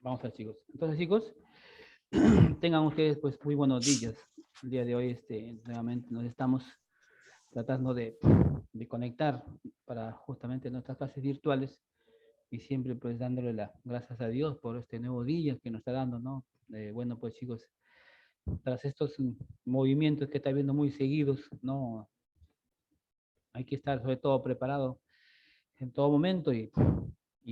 Vamos a ver, chicos. Entonces, chicos, tengan ustedes pues muy buenos días. El día de hoy, nuevamente nos estamos tratando de conectar para justamente nuestras clases virtuales y siempre pues dándole las gracias a Dios por este nuevo día que nos está dando, ¿no? Bueno, pues chicos, tras estos movimientos que está viendo muy seguidos, ¿no? Hay que estar sobre todo preparado en todo momento y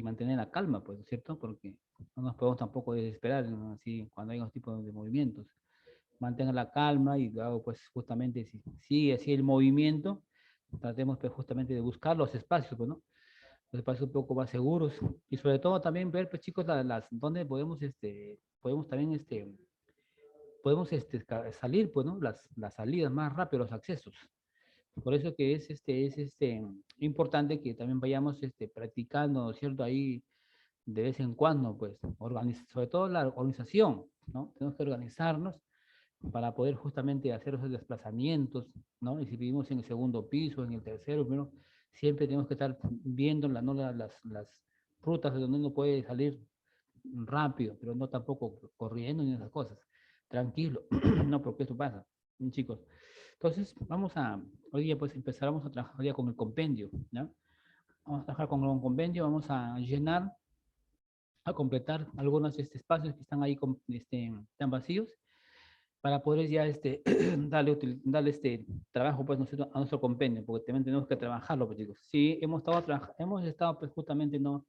mantener la calma, pues, ¿no es cierto? Porque no nos podemos tampoco desesperar, ¿no? Así cuando hay unos tipos de movimientos. Mantengan la calma y luego, pues, justamente, si sigue así el movimiento, tratemos, pues, justamente de buscar los espacios, pues, ¿no? Los espacios un poco más seguros y sobre todo también ver, pues, chicos, donde podemos, podemos también, podemos, salir, pues, ¿no? Las salidas más rápido, los accesos. Por eso que es importante que también vayamos practicando, ¿no es cierto? Ahí de vez en cuando, pues, sobre todo la organización, ¿no? Tenemos que organizarnos para poder justamente hacer esos desplazamientos, ¿no? Y si vivimos en el segundo piso, en el tercero, primero, siempre tenemos que estar viendo ¿no? las rutas de donde uno puede salir rápido, pero no tampoco corriendo ni esas cosas. Tranquilo, no, porque eso pasa, chicos. Entonces, hoy día pues empezaremos a trabajar ya con el compendio, ¿ya? Vamos a trabajar con un compendio, vamos a llenar, a completar algunos espacios que están ahí, están vacíos, para poder ya darle trabajo pues, a nuestro compendio, porque también tenemos que trabajarlo, pues, chicos. Sí, hemos estado pues justamente, ¿no?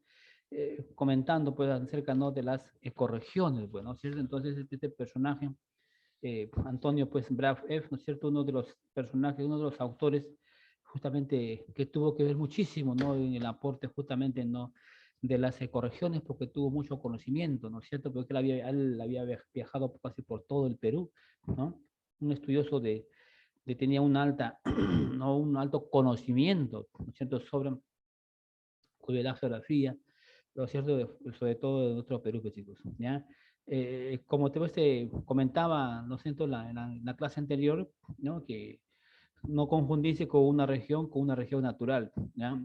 Comentando pues acerca, ¿no? De las correcciones, pues, ¿no es cierto? Entonces, este personaje Antonio pues Braff F, ¿no es cierto? Uno de los personajes, uno de los autores justamente que tuvo que ver muchísimo, ¿no? En el aporte justamente, ¿no? De las correcciones porque tuvo mucho conocimiento, ¿no es cierto? Porque él había viajado casi por todo el Perú, ¿no? Un estudioso tenía una alta, ¿no? Un alto conocimiento, ¿no es cierto? Sobre la geografía, lo cierto, sobre todo de nuestro Perú, pues, chicos, ¿ya? Como te comentaba, ¿no siento en la clase anterior, ¿no? Que no confundirse con una región natural, ¿ya?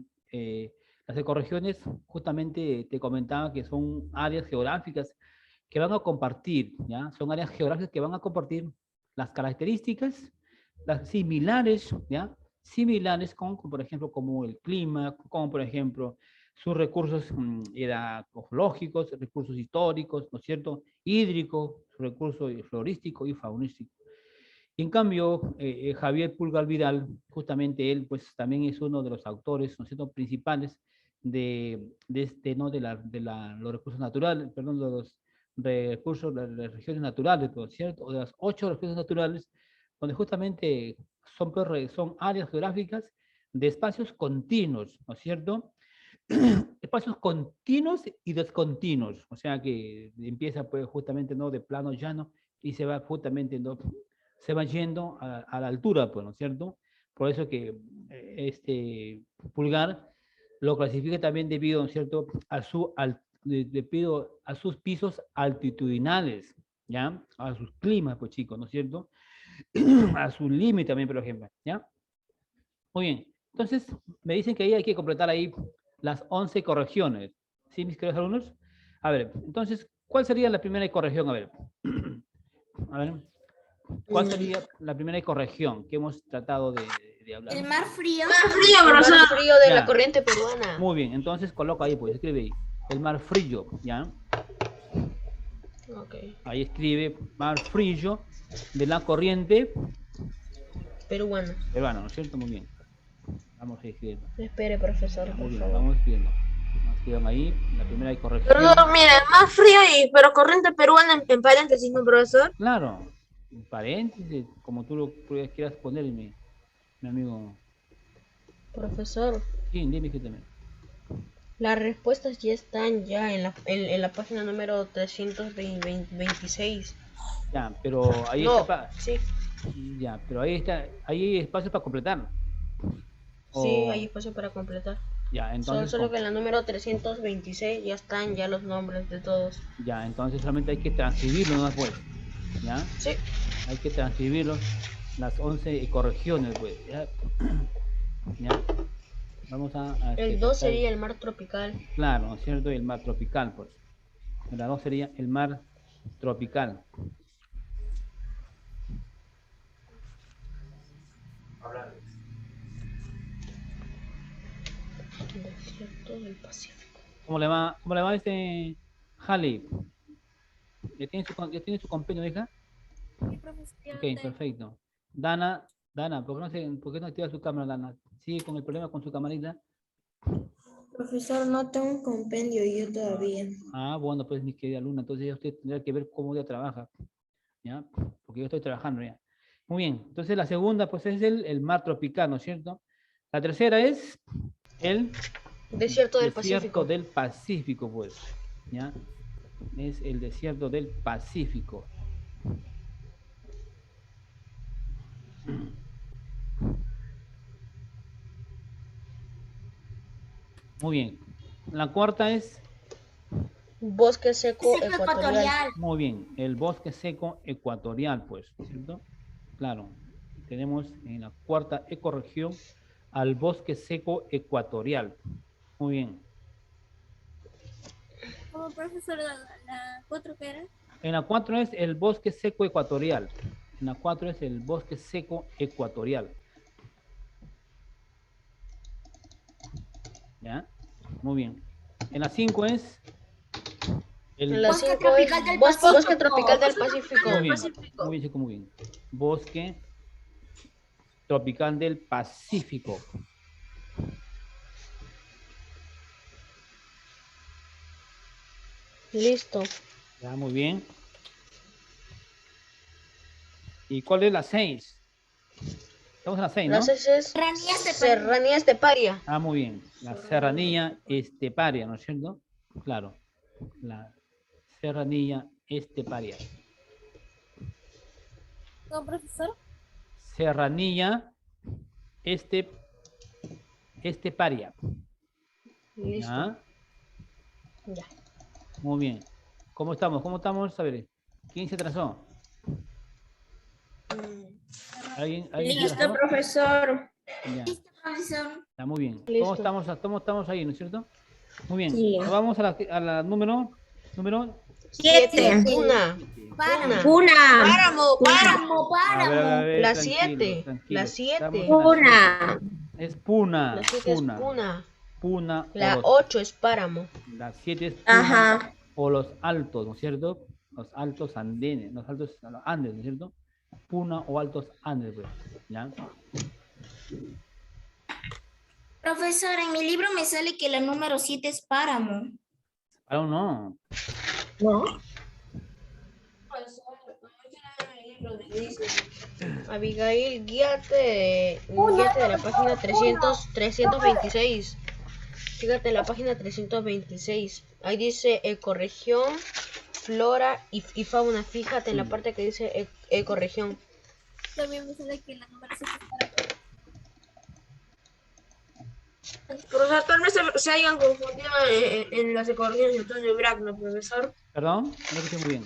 Las ecorregiones, justamente te comentaba que son áreas geográficas que van a compartir, ¿ya? Son áreas geográficas que van a compartir las características, las similares, ¿ya? Similares por ejemplo, como el clima, como por ejemplo sus recursos ecológicos, recursos históricos, ¿no es cierto? Hídricos, recursos florísticos y faunísticos. Y en cambio, Javier Pulgar Vidal, justamente él, pues también es uno de los autores, ¿no es cierto?, principales ¿no? Los recursos naturales, perdón, de los recursos de las regiones naturales, ¿no es cierto?, o de las 8 regiones naturales, donde justamente son áreas geográficas de espacios continuos, ¿no es cierto? Espacios continuos y descontinuos, o sea que empieza pues justamente, ¿no? De plano llano y se va justamente, ¿no? Se va yendo a la altura, pues, ¿no es cierto? Por eso que Pulgar lo clasifica también debido, ¿no es cierto?, debido a sus pisos altitudinales, ¿ya? A sus climas, pues, chicos, ¿no es cierto? A su límite también, por ejemplo, ¿ya? Muy bien. Entonces, me dicen que ahí hay que completar ahí las 11 correcciones. ¿Sí, mis queridos alumnos? A ver, entonces, ¿cuál sería la primera corrección? A ver, a ver, ¿cuál sería la primera corrección que hemos tratado de hablar? El mar frío. Mar frío, El mar profesor. frío de Ya. la corriente peruana. Muy bien, entonces coloca ahí, pues, escribe ahí. El mar frío, ¿ya? Ok. Ahí escribe mar frío de la corriente Peruana. peruana, ¿no es cierto? Muy bien. Vamos a escribir. Espere, profesor, Ya, por muy bien, favor. vamos escribiendo. Escriban ahí, la primera corrección. Perdón, mire, más frío pero corriente peruana en paréntesis, ¿no, profesor? Claro, paréntesis, como tú lo quieras poner, mi amigo. Profesor, Sí, dime que también. las respuestas ya están en la página número 326. Ya, pero ahí No, está. sí, Ya, pero ahí está, ahí hay espacio para completar. sí, hay espacio para completar. Ya, entonces. Solo que en la número 326 ya están ya los nombres de todos. Ya, entonces solamente hay que transcribirlo, ¿no? Pues, ¿ya? Sí. Hay que transcribirlo, las 11 correcciones, pues, ¿ya? ¿Ya? Vamos El 2 sería el mar tropical. Claro, ¿no es cierto? Y el mar tropical, pues. La 2 sería el mar tropical. Desierto del Pacífico. ¿Cómo le va este Jali? ¿Ya tiene su compendio, hija? Ok, perfecto. Dana, ¿por qué no activa su cámara, Dana? ¿Sigue con el problema con su camarita? Profesor, no tengo un compendio yo todavía. Ah, bueno, pues mi querida Luna, entonces ya usted tendrá que ver cómo ella trabaja, ¿ya? Porque yo estoy trabajando ya. Muy bien, entonces la segunda, pues es el mar tropical, ¿no es cierto? La tercera es el Desierto del desierto Pacífico. del Pacífico, pues, ¿ya? Es el desierto del Pacífico. Muy bien. La cuarta es, Bosque seco ecuatorial. muy bien, el bosque seco ecuatorial, pues, ¿cierto? Claro, tenemos en la cuarta ecorregión al bosque seco ecuatorial. Muy bien. ¿Cómo, profesor, la 4 que era? En la 4 es el bosque seco ecuatorial. En la 4 es el bosque seco ecuatorial. ¿Ya? Muy bien. En la 5 es el Bosque tropical del Bosque Pacífico. tropical del Pacífico. muy bien, muy bien, chico, muy bien. Bosque tropical del Pacífico. Listo. Ya, muy bien. ¿Y cuál es la 6? Estamos en la 6, ¿no? La 6 es Serranía Esteparia. Ah, muy bien. La serranía esteparia, ¿no es cierto? Claro. La serranía esteparia. ¿Cómo, profesor? Serranía esteparia. Listo. ¿Ya? Ya. Muy bien. ¿Cómo estamos? ¿Cómo estamos? A ver, ¿quién se atrasó? ¿Alguien se Listo, atrasó? profesor. Ya. Profesor. Está muy bien. Listo. ¿Cómo estamos ahí, no es cierto? Muy bien. Sí. Ahora vamos a la número 7. Una. Páramo, páramo, a ver, La tranquilo, 7. tranquilo. La Estamos 7. en la siete. Es Puna. La 7 es Puna. Puna. Puna. La o 8 es Páramo. la 7 es Puna. Ajá. O los altos, ¿no es cierto? Los altos andenes, los altos Andes, ¿no es cierto? Puna o altos Andes, pues, ¿ya? Profesor, en mi libro me sale que la número 7 es Páramo. Ahora no. ¿No? Abigail, guíate de la página 326. Fíjate en la página 326. Ahí dice ecorregión, flora y fauna. Fíjate en la parte que dice ecorregión. También me sale que la número 7 es para... Profesor, tal vez se hayan confundido en las ecorregiones de Antonio Bragno, profesor. Perdón, no escuché muy bien.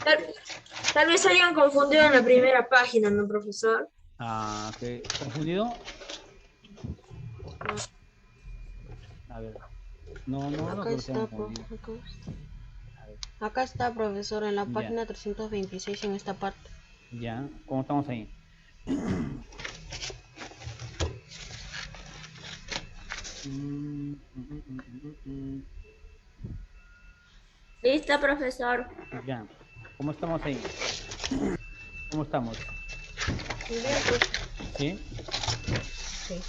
Tal vez se hayan confundido en la primera página, ¿no, profesor? Ah, ¿qué? ¿Confundido? A ver. No Acá creo que está, sean confundidos. acá está, profesor, en la Ya. página 326 en esta parte. Ya, ¿cómo estamos ahí? Listo, profesor. Ya, ¿cómo estamos ahí? ¿Cómo estamos? Muy bien, pues. ¿Sí? Sí.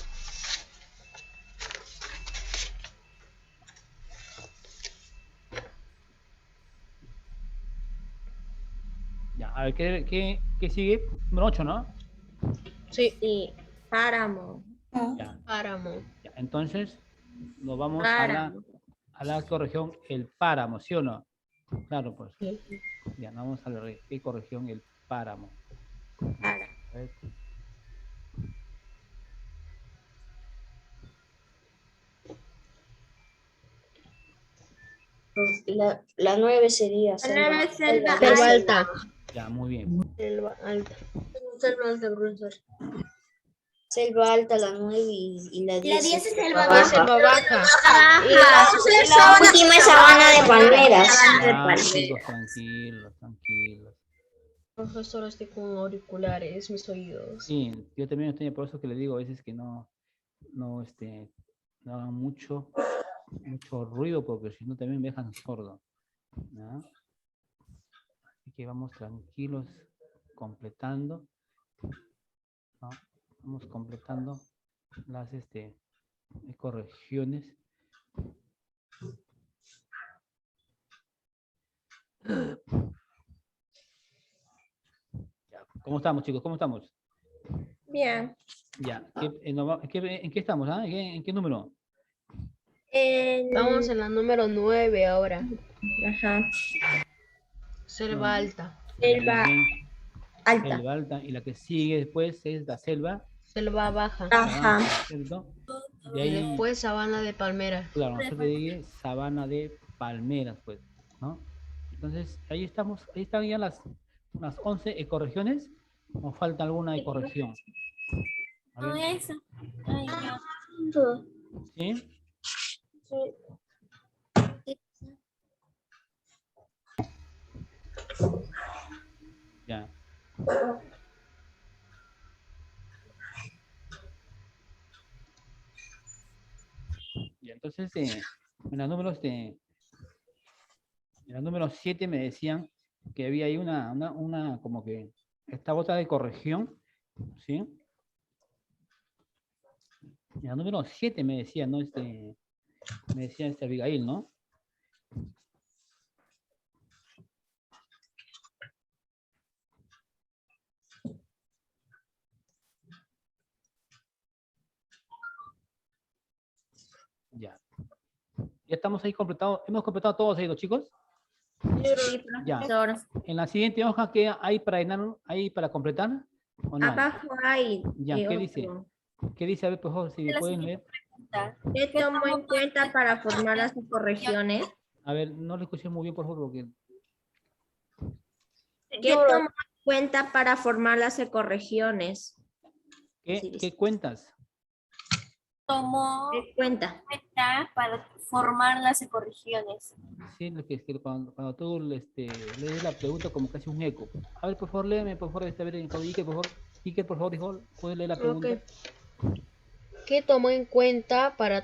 Ya, a ver, ¿qué sigue? Número 8, ¿no? Sí. Sí. Páramo. Ya, Páramo. ya. Entonces, nos vamos Páramo. a la ecorregión El Páramo, ¿sí o no? Claro, pues. Sí. Ya, vamos a la ecorregión El Páramo. Páramo. A ver. La 9 sería Selva Selva alta. Ya, muy bien. Selva alta. Selva alta, profesor. Selva alta, la 9 y la 10 10 es Selva Selva Y Baja. Selva baja. Y la última es sabana de palmeras. Chicos, tranquilos, tranquilos. Profesor, estoy con auriculares, mis oídos. Sí, yo también estoy, por eso que le digo a veces que no hagan mucho ruido, porque si no también me dejan sordo. ¿No? Así que vamos tranquilos, completando. ¿No? Vamos completando las correcciones. Ya, ¿cómo estamos, chicos? ¿Cómo estamos? Bien. Ya, ¿en qué estamos? ¿Ah? ¿En qué número? Estamos en la número 9 ahora. Ajá. Selva alta. Selva Bien, alta. selva alta. Y la que sigue después es la selva Selva baja. Ajá. ¿cierto? De Y ahí, después sabana de palmeras. claro, nosotros le digo sabana de palmeras, pues, ¿no? Entonces, ahí estamos, ahí están ya unas 11 ecorregiones, o falta alguna ecorregión. A No, ver, eso. Ay, ya. ¿sí? Ya. Y entonces, en los números en la número 7 me decían que había ahí una como que esta otra de corrección, ¿sí? En la número 7 me decía, ¿no? Me decía Abigail, ¿no? Ya. Ya estamos ahí completados. ¿Hemos completado todos ahí, los chicos? Sí, Ya. profesor. En la siguiente hoja, ¿qué hay para llenar, hay para completar? ¿O no hay? Abajo hay Ya, ¿qué dice? otro. ¿Qué dice? A ver, por favor, si me La pueden siguiente leer. pregunta. ¿Qué tomó en cuenta para formar las ecorregiones? A ver, no lo escuché muy bien, por favor, porque... ¿Qué tomó en cuenta para formar las ecorregiones? ¿Qué cuentas? Tomó ¿Qué cuenta? cuenta para formar las ecorregiones. Sí, lo que es que cuando tú lees la pregunta como casi un eco. A ver, por favor, léeme, por favor, a ver, Iker, por favor. Iker, por favor, dijo, ¿puedes leer la pregunta? Ok. ¿Qué tomó en cuenta para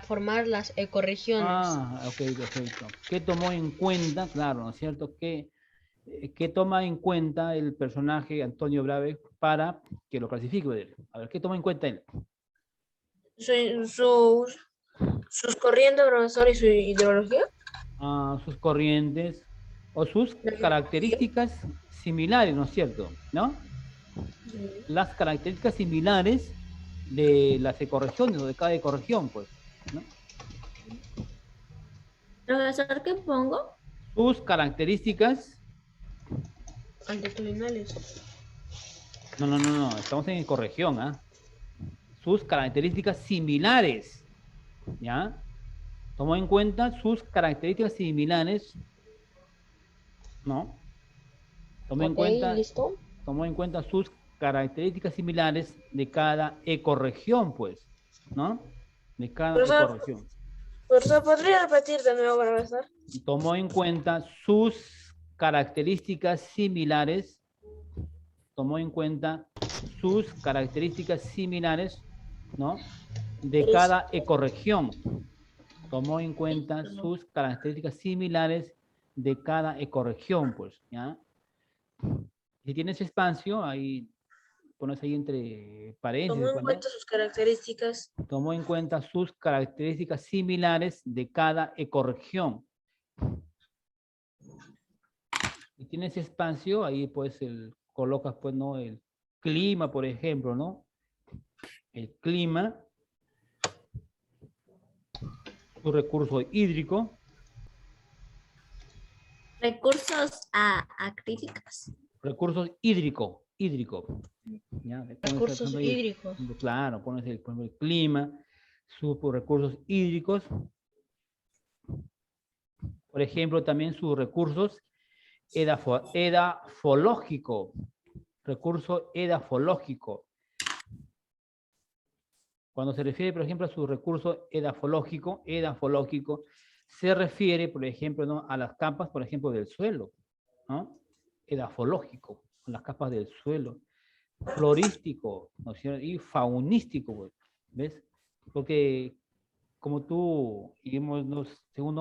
formar las ecorregiones? Ah, ok, perfecto. ¿Qué tomó en cuenta? Claro, ¿no es cierto? ¿Qué toma en cuenta el personaje Antonio Brave para que lo clasifique? A ver, ¿qué toma en cuenta él? Sus corrientes, profesor, y su ideología. Sus corrientes o sus características similares, ¿no es cierto? ¿No? Las características similares de las ecorregiones o de cada ecorregión, pues, ¿no? Profesor, ¿qué pongo? Sus características... Altitudinales. No, estamos en ecorregión, ¿ah? Sus características similares, ¿ya? Tomó en cuenta sus características similares, ¿no? Tomó en cuenta, listo. tomó en cuenta sus características similares de cada ecorregión, pues, ¿no? De cada ecorregión. Profesor, ¿podría repetir de nuevo, profesor? Tomó en cuenta sus características similares, tomó en cuenta sus características similares, ¿no? De cada ecorregión. Tomó en cuenta sus características similares de cada ecorregión, pues, ¿ya? Si tienes espacio, ahí pones ahí entre paréntesis. Tomó en cuenta sus características. Tomó en cuenta sus características similares de cada ecorregión. Si tienes espacio, ahí pues colocas, pues, ¿no? El clima, por ejemplo, ¿no? El clima, su recurso hídrico. Recursos acríticos. Recursos hídrico. ¿Ya? Recursos hídricos. Claro, pones por ejemplo, el clima, sus recursos hídricos. Por ejemplo, también sus recursos edafológico. Recurso edafológico. Cuando se refiere, por ejemplo, a su recurso edafológico, se refiere, por ejemplo, ¿no? a las capas, por ejemplo, del suelo, ¿no? Edafológico, las capas del suelo, florístico, ¿no es cierto? Y faunístico, pues, ¿ves? Porque como tú, digamos, según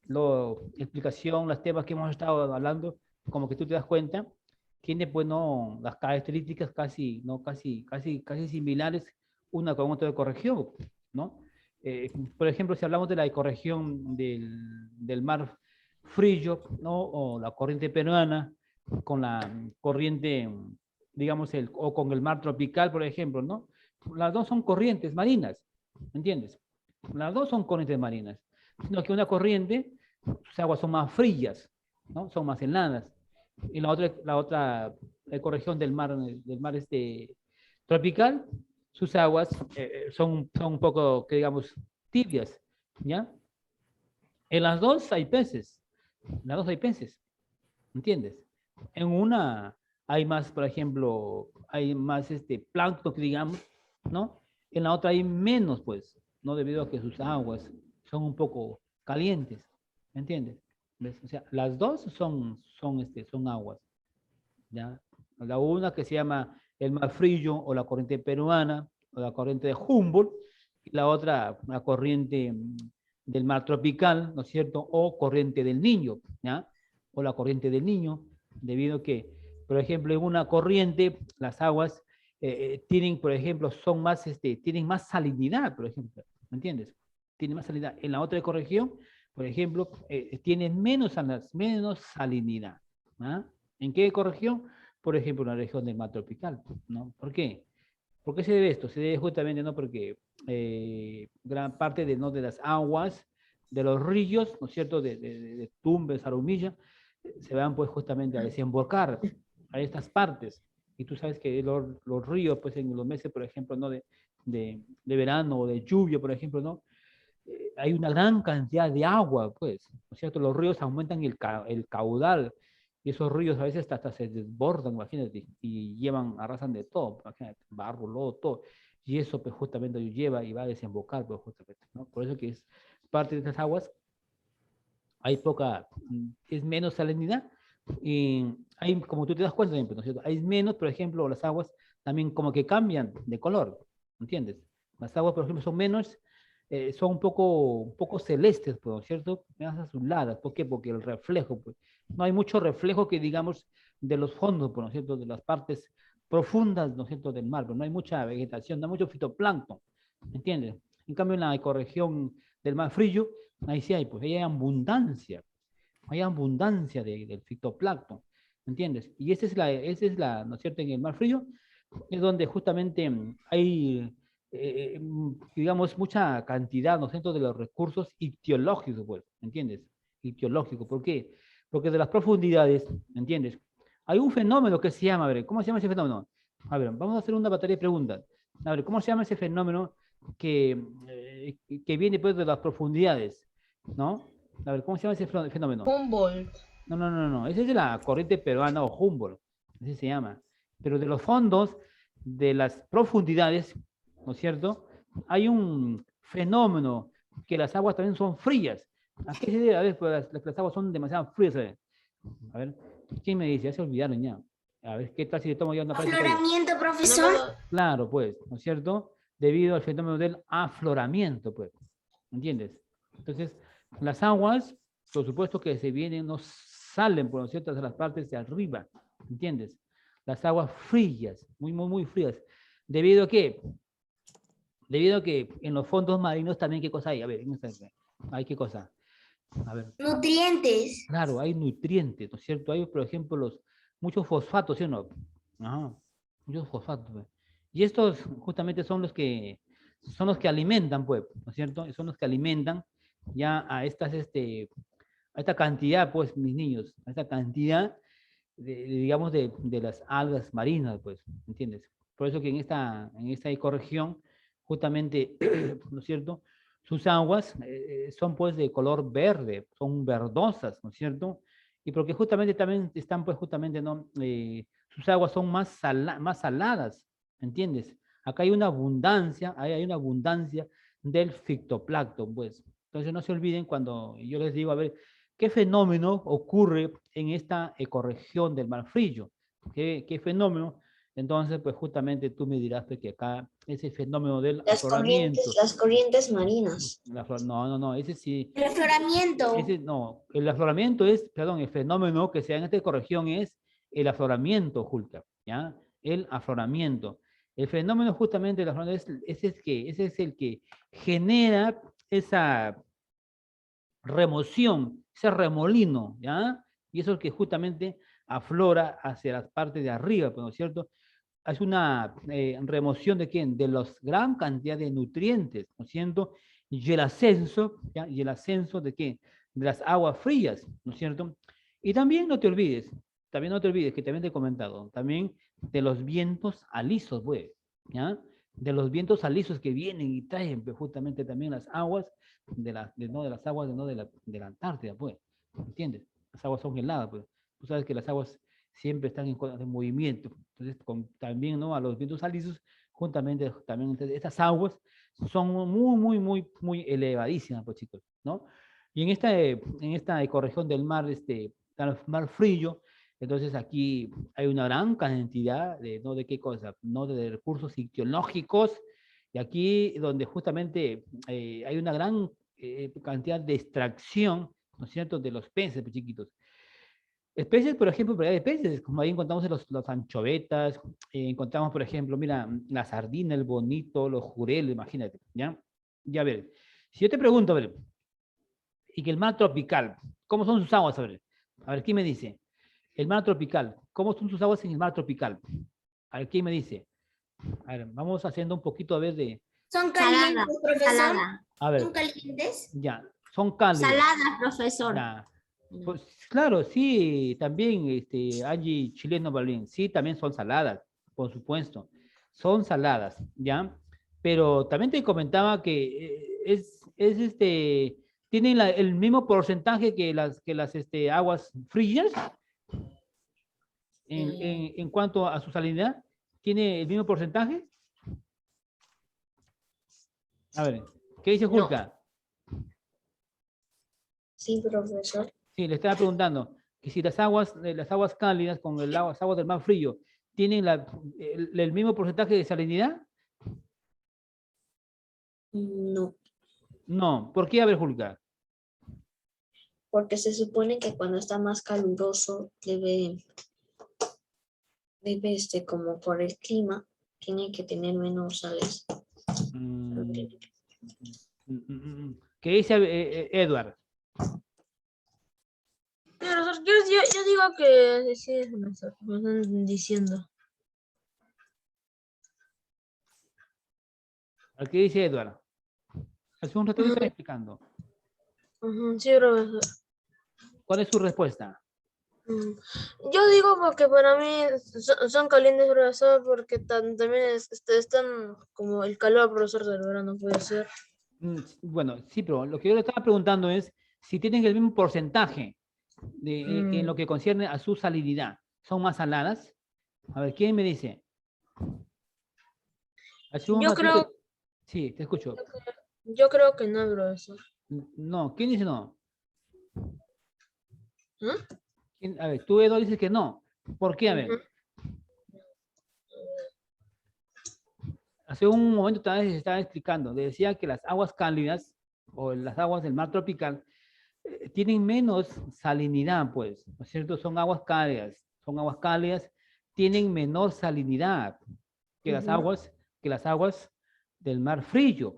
la explicación, los temas que hemos estado hablando, como que tú te das cuenta, tiene, pues, no, las características casi similares una con otra de ecorregión, ¿no? Por ejemplo, si hablamos de la ecorregión del mar Frillo, ¿no? O la corriente peruana, con la corriente, digamos, o con el mar tropical, por ejemplo, ¿no? Las dos son corrientes marinas, ¿me entiendes? Las dos son corrientes marinas, sino que una corriente, sus aguas son más frías, ¿no? Son más heladas. Y la otra ecorregión del mar tropical, sus aguas son un poco, que digamos, tibias, ¿ya? En las dos hay peces, en las dos hay peces, ¿entiendes? En una hay más, por ejemplo, hay más plancton, que digamos, ¿no? En la otra hay menos, pues, ¿no? Debido a que sus aguas son un poco calientes, ¿me entiendes? ¿Ves? O sea, las dos son aguas, ¿ya? La una que se llama el mar Frillo o la corriente peruana o la corriente de Humboldt, y la otra, la corriente del mar tropical, ¿no es cierto? O corriente del Niño, ¿ya? O la corriente del Niño, debido a que, por ejemplo, en una corriente las aguas tienen, por ejemplo, tienen más salinidad, por ejemplo, ¿me entiendes? Tienen más salinidad. En la otra ecorregión, por ejemplo, tienen menos salinidad, ¿ah? ¿En qué ecorregión? Por ejemplo, en la región del mar tropical, ¿no? ¿Por qué? ¿Por qué se debe esto? Se debe justamente, ¿no? Porque gran parte ¿no? de las aguas, de los ríos, ¿no es cierto?, de Tumbes, Arumilla, se van pues justamente a desembocar a estas partes. Y tú sabes que los ríos, pues en los meses, por ejemplo, ¿no? de verano o de lluvia, por ejemplo, ¿no? Hay una gran cantidad de agua, pues, ¿no es cierto? Los ríos aumentan el caudal, y esos ríos a veces hasta se desbordan, imagínate, y arrasan de todo, imagínate, barro, lodo, todo. Y eso pues justamente lleva y va a desembocar, pues justamente, ¿no? Por eso que es parte de estas aguas, es menos salinidad, y hay, como tú te das cuenta, ¿no es cierto? Hay menos, por ejemplo, las aguas también como que cambian de color, ¿entiendes? Las aguas, por ejemplo, son menos, son un poco celestes, ¿no es cierto? Más azuladas. ¿Por qué? Porque el reflejo, pues, no hay mucho reflejo que digamos de los fondos, ¿no es cierto? De las partes profundas, ¿no es cierto? Del mar, pero no hay mucha vegetación, no hay mucho fitoplancton, ¿entiendes? En cambio, en la ecorregión del mar frío, ahí sí hay, pues, ahí hay abundancia del fitoplancton, ¿entiendes? Y esa es la, ¿no es cierto? En el mar frío es donde justamente hay digamos, mucha cantidad, ¿no es cierto?, de los recursos ictiológicos, pues, ¿entiendes? Ictiológico, ¿por qué? Porque de las profundidades, ¿entiendes? Hay un fenómeno que se llama, a ver, ¿cómo se llama ese fenómeno? A ver, vamos a hacer una batería de preguntas. A ver, ¿cómo se llama ese fenómeno que viene, pues, de las profundidades, ¿no? A ver, ¿cómo se llama ese fenómeno? Humboldt. No, ese es de la corriente peruana o Humboldt, así se llama. Pero de los fondos, de las profundidades, ¿no es cierto? Hay un fenómeno que las aguas también son frías. ¿A qué se debe? A ver, pues las aguas son demasiado frías. A ver, ¿quién me dice? Ya se olvidaron ya. A ver, ¿qué tal si le tomo ya una práctica? Afloramiento, No, profesor. Claro, pues, ¿no es cierto? Debido al fenómeno del afloramiento, pues. ¿Entiendes? Entonces, las aguas, por supuesto que se vienen, no salen, por cierto, de las partes de arriba. ¿Entiendes? Las aguas frías, muy, muy, muy frías. ¿Debido a qué? Debido a que en los fondos marinos también, ¿qué cosa hay? A ver, ¿hay qué cosa? A ver, Nutrientes. claro, hay nutrientes, ¿no es cierto? Hay, por ejemplo, muchos fosfatos, ¿sí o no? Ajá, muchos fosfatos, pues. Y estos justamente son los que alimentan, pues, ¿no es cierto? Son los que alimentan ya a esta cantidad, pues, mis niños, a esta cantidad, digamos, de las algas marinas, pues, ¿entiendes? Por eso que en esta ecorregión, justamente, ¿no es cierto? Sus aguas son pues de color verde, son verdosas, ¿no es cierto? Y porque justamente también están pues justamente, ¿no? Sus aguas son más saladas, ¿entiendes? Acá hay una abundancia del fitoplancton, pues. Entonces no se olviden cuando yo les digo, a ver, ¿qué fenómeno ocurre en esta ecorregión del Mar Frío? ¿Qué fenómeno? Entonces, pues justamente tú me dirás pues, que acá ese fenómeno del afloramiento. Las corrientes marinas. No, ese sí. El afloramiento. No, el afloramiento es, perdón, el fenómeno que se da en esta ecorregión es el afloramiento, Julka, ¿ya? El afloramiento. El fenómeno justamente del afloramiento ese es el que genera esa remoción, ese remolino, ¿ya? Y eso es que justamente aflora hacia las partes de arriba, ¿no es cierto? Es una remoción de quién? De la gran cantidad de nutrientes, ¿no es cierto? Y el ascenso, ¿ya? Y el ascenso de qué? De las aguas frías, ¿no es cierto? Y también no te olvides que también te he comentado, también de los vientos alisos, pues, ¿ya? De los vientos alisos que vienen y traen pues, justamente también las aguas no de las aguas de la Antártida, pues, ¿entiendes? Las aguas son heladas, pues. Tú sabes que las aguas siempre están en movimiento. Entonces, también, ¿no? A los vientos alisos, juntamente, también entonces, estas aguas son muy elevadísimas, pues, chicos, ¿no? Y en esta ecorregión del mar, mar frío, entonces aquí hay una gran cantidad de, ¿no? ¿De qué cosa? ¿No? De recursos ictiológicos, y aquí donde justamente hay una gran cantidad de extracción, ¿no es cierto?, de los peces pues, chiquitos. Especies, por ejemplo, variedad de peces, como ahí encontramos los anchovetas, encontramos, por ejemplo, mira, la sardina, el bonito, los jurelos, imagínate, ¿ya? Ya a ver, si yo te pregunto, a ver, y que el mar tropical, ¿cómo son sus aguas? A ver, ¿quién me dice? El mar tropical, ¿cómo son sus aguas en el mar tropical? A ver, ¿quién me dice? A ver, vamos haciendo un poquito a ver de... ¿Son calientes, Salada, profesor? salada. A ver, ¿Son calientes? ya, son cálidas. Salada, profesor. Ya. Pues claro, sí, también, Angie Chileno Balín, sí, también son saladas, por supuesto, son saladas, ¿ya? Pero también te comentaba que tienen el mismo porcentaje que las aguas frías en cuanto a su salinidad, ¿tiene el mismo porcentaje? A ver, ¿qué dice Julka? Sí, profesor. Sí, le estaba preguntando que si las aguas cálidas con las aguas del mar frío tienen el mismo porcentaje de salinidad. No, No, ¿por qué? A ver, Julka. porque se supone que cuando está más caluroso como por el clima, tiene que tener menos sales. Mm, ¿Qué dice Edward? Profesor, yo digo que sí, me están diciendo. ¿Qué dice Edward? Hace un rato te estaba explicando. Sí, profesor. ¿Cuál es su respuesta? Yo digo porque para mí son calientes, profesor, porque también están como el calor, profesor, del verano puede ser. Bueno, sí, pero lo que yo le estaba preguntando es si tienen el mismo porcentaje en lo que concierne a su salinidad. ¿Son más saladas? A ver, ¿quién me dice? Yo creo, Sí, te escucho. yo creo que no, profesor. No, ¿quién dice no? ¿Mm? A ver, tú, Edo, dices que no. ¿Por qué? A ver. Hace un momento también se estaba explicando. Le decía que las aguas cálidas o las aguas del mar tropical tienen menos salinidad, pues, ¿no es cierto? Son aguas cálidas, tienen menor salinidad que las aguas del mar frío,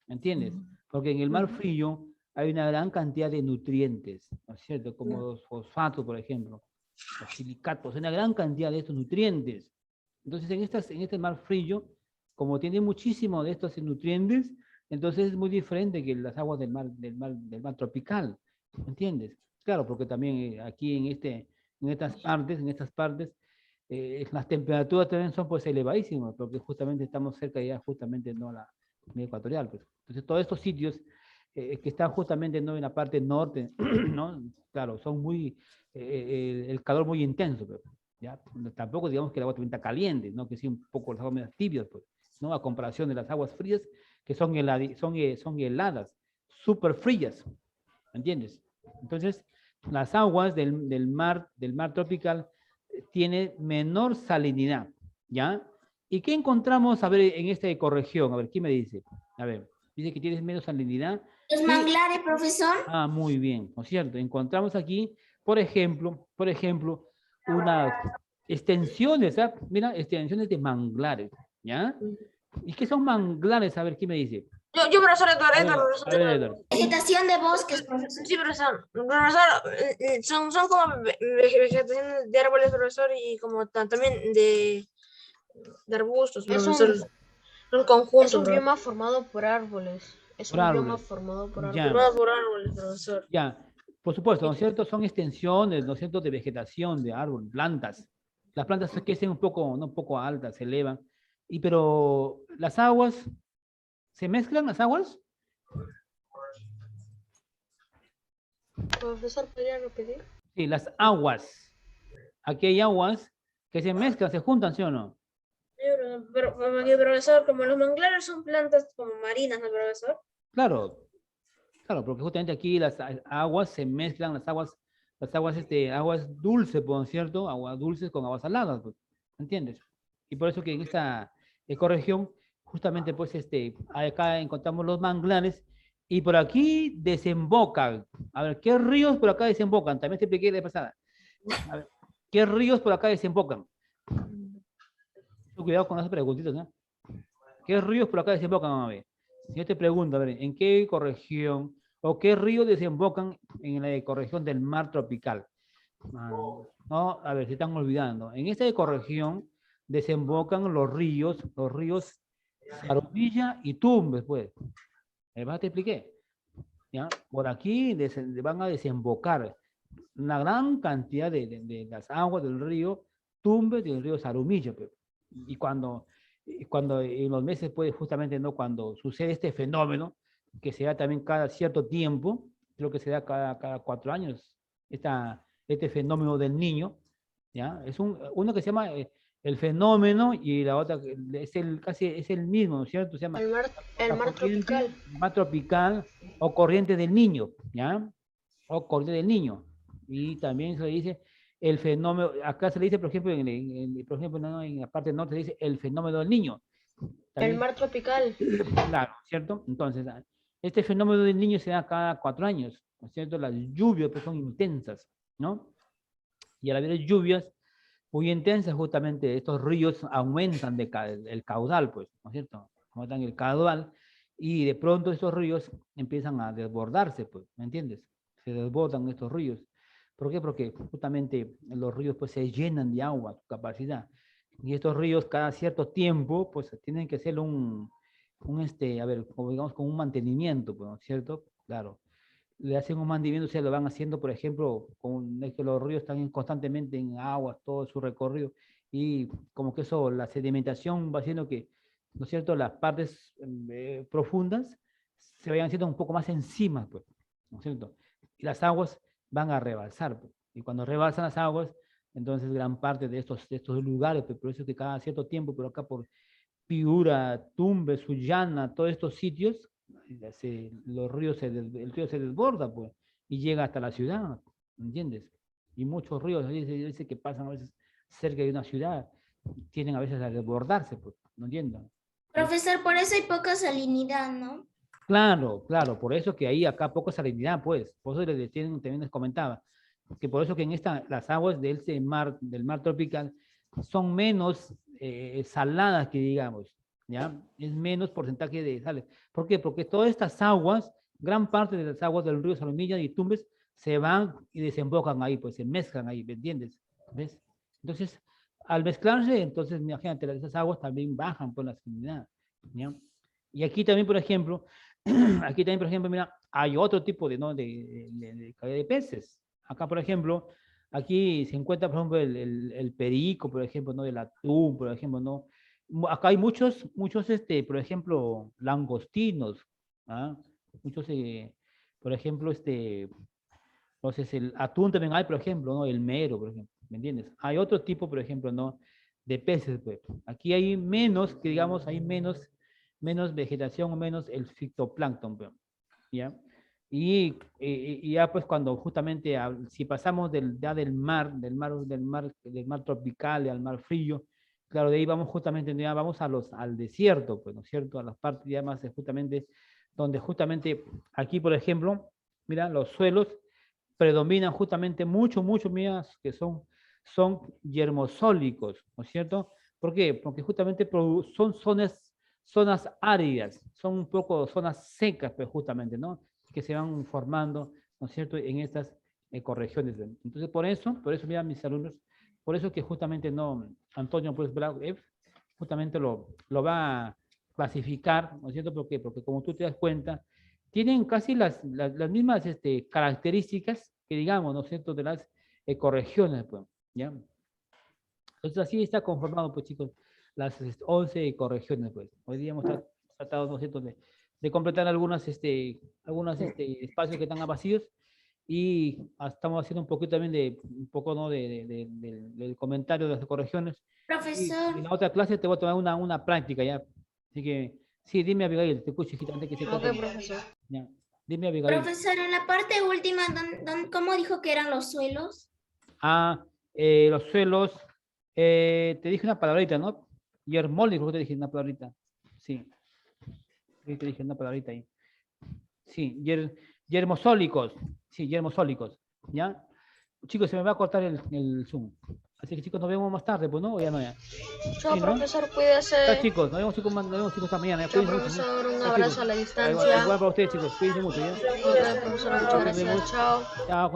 ¿me entiendes? Porque en el mar frío hay una gran cantidad de nutrientes, ¿no es cierto? Como los fosfatos, por ejemplo, los silicatos, una gran cantidad de estos nutrientes. Entonces, en este mar frío, como tiene muchísimo de estos nutrientes, entonces es muy diferente que las aguas del mar tropical, ¿me entiendes? Claro, porque también aquí en estas partes, las temperaturas también son pues elevadísimas, porque justamente estamos cerca ya justamente no a la media ecuatorial, pues. Entonces todos estos sitios que están justamente no en la parte norte, ¿no? Claro, son el calor muy intenso, pero ya tampoco digamos que el agua también está caliente, ¿no? Que sí un poco las aguas tibias, pues, ¿no? A comparación de las aguas frías que son heladas, súper frías, ¿me entiendes? Entonces, las aguas del mar tropical tiene menor salinidad, ¿ya? ¿Y qué encontramos, a ver, en esta ecorregión? A ver, ¿qué me dice? A ver, dice que tiene menos salinidad. Los Y- manglares, profesor. Ah, muy bien, ¿no es cierto? Encontramos aquí, por ejemplo, unas extensiones, ¿ah? Mira, extensiones de manglares, ¿ya? ¿Y qué son manglares? A ver, ¿qué me dice? Yo profesor A Eduardo, ver, profesor a ver, Eduardo. Eduardo. Vegetación de bosques, profesor. Sí, profesor. Profesor, son como vegetación de árboles, profesor, y como también de arbustos, Es profesor. un, Un es conjunto, un bro. bioma formado por árboles. Es Por un bioma árboles. formado por árboles. Ya, Formado por árboles, profesor. ya. Por supuesto, ¿no es cierto? Son extensiones, ¿no es cierto?, de vegetación, de árbol, plantas. Las plantas que crecen un poco, no un poco altas, se elevan. Pero las aguas, ¿se mezclan las aguas? Profesor, ¿podría repetir? Sí, las aguas. Aquí hay aguas que se mezclan, se juntan, ¿sí o no? Sí, pero, profesor, como los manglares son plantas como marinas, ¿no, profesor? Claro, claro, porque justamente aquí las aguas se mezclan, aguas dulces, ¿por cierto? Aguas dulces con aguas saladas, pues, ¿entiendes? Y por eso que en esta ecorregión, justamente, pues, acá encontramos los manglares y por aquí desembocan. A ver, ¿qué ríos por acá desembocan? También te expliqué la vez pasada. A ver, ¿qué ríos por acá desembocan? Cuidado con esas preguntitas, ¿no? ¿Qué ríos por acá desembocan, a ver? Si yo te pregunto, a ver, ¿en qué ecorregión o qué ríos desembocan en la ecorregión del mar tropical? No, a ver, se están olvidando. En esta ecorregión desembocan los ríos Zarumilla y Tumbes, pues. ¿Verdad? Te expliqué. ¿Ya? Por aquí van a desembocar una gran cantidad de las aguas del río Tumbes y del río Zarumilla, pues. Y cuando en los meses, pues justamente, ¿no? Cuando sucede este fenómeno, que se da también cada cierto tiempo, creo que se da cada 4 años, este fenómeno del niño, ¿ya? Es uno que se llama el fenómeno y la otra casi es el mismo, ¿no es cierto? Se llama El la mar corriente, tropical. mar tropical o corriente del niño, ¿ya? O corriente del niño. Y también se dice el fenómeno, acá se le dice, por ejemplo, por ejemplo, ¿no? En la parte norte se dice el fenómeno del niño. El También, mar tropical. claro, ¿cierto? Entonces, este fenómeno del niño se da cada 4 años, ¿no es cierto? Las lluvias pues, son intensas, ¿no? Y al haber lluvias muy intensas, justamente estos ríos aumentan el caudal, pues, ¿no es cierto? Aumentan el caudal y de pronto estos ríos empiezan a desbordarse, pues, ¿me entiendes? Se desbordan estos ríos. ¿Por qué? Porque justamente los ríos pues se llenan de agua, su capacidad. Y estos ríos cada cierto tiempo pues tienen que hacer a ver, como digamos, con un mantenimiento, pues, ¿no es cierto? Claro. Le hacen un mantenimiento, se lo van haciendo, por ejemplo, es que los ríos están constantemente en agua, todo su recorrido, y como que eso, la sedimentación va haciendo que, ¿no es cierto?, las partes profundas se vayan haciendo un poco más encima, pues, ¿no es cierto? Y las aguas van a rebalsar, pues, y cuando rebalsan las aguas, entonces gran parte de estos lugares, pues, por eso es que cada cierto tiempo, por acá por Piura, Tumbes, Sullana, todos estos sitios, el río se desborda, pues, y llega hasta la ciudad, ¿entiendes? Y muchos ríos, dice que pasan a veces cerca de una ciudad, tienen a veces a desbordarse, pues, ¿no entiendo? Profesor, por eso hay poca salinidad, ¿no? Claro, claro, por eso que ahí acá poca salinidad, pues, por eso también les comentaba, que por eso que las aguas del mar tropical son menos saladas que digamos, ¿ya? Es menos porcentaje de sales. ¿Por qué? Porque todas estas aguas, gran parte de las aguas del río Salomilla y Tumbes, se van y desembocan ahí, pues se mezclan ahí, ¿me entiendes? ¿Ves? Entonces, al mezclarse, entonces, imagínate, esas aguas también bajan por la salinidad, ¿ya? Y aquí también, por ejemplo, mira, hay otro tipo de caída de peces. Acá, por ejemplo, aquí se encuentra, por ejemplo, el perico, por ejemplo, ¿no? El atún, por ejemplo, ¿no? Acá hay muchos, por ejemplo, langostinos, ¿ah? Muchos, por ejemplo, entonces el atún también hay, por ejemplo, ¿no? El mero, por ejemplo, ¿me entiendes? Hay otro tipo, por ejemplo, ¿no? De peces, pues. Aquí hay menos, que digamos, hay menos vegetación o menos el fitoplancton, pues, ¿ya? Y ya pues cuando justamente, si pasamos ya del mar tropical al mar frío, claro, de ahí vamos justamente, ya vamos al desierto, pues, ¿no es cierto? A las partes ya más justamente, donde justamente aquí, por ejemplo, mira, los suelos predominan justamente mucho, mira, que son yermosólicos, ¿no es cierto? ¿Por qué? Porque justamente son zonas áridas, son un poco zonas secas, pues justamente, ¿no? Que se van formando, ¿no es cierto?, en estas ecorregiones. Entonces, por eso, mira, mis alumnos, por eso que justamente no, Antonio, pues, justamente lo va a clasificar, ¿no es cierto? Porque como tú te das cuenta, tienen casi las mismas características que digamos, ¿no es cierto?, de las ecorregiones, pues, ¿ya? Entonces, así está conformado, pues, chicos, las 11 ecorregiones, pues. Hoy día hemos tratado, ¿no es cierto?, de completar algunos espacios que están vacíos y estamos haciendo un poquito también ¿no?, del comentario de las ecorregiones. Y Profesor, en la otra clase te voy a tomar una práctica, ¿ya? Así que, sí, dime, Abigail, te escucho, hijita, antes que se corte. Ok, profesor. Ya. Dime, Abigail. profesor, en la parte última, ¿cómo dijo que eran los suelos? Los suelos, te dije una palabrita, ¿no? Yermólico, te dije una palabrita. Sí. Te dije una palabrita ahí. Sí, yermosólicos. Sí, yermosólicos. ¿Ya? Chicos, se me va a cortar el Zoom. Así que, chicos, nos vemos más tarde, pues, ¿no? O ya no, ya. Chao, Sí, ¿no? profesor, cuídese. Chao, chicos. Nos vemos, chicos, esta mañana. Chao, Cuídense mucho, ¿no? profesor, un Chao, abrazo chicos. a la Igual distancia. para ustedes, chicos. Cuídense mucho, ¿ya? Ok, profesor, muchas Nos vemos. gracias. Chao. Chao.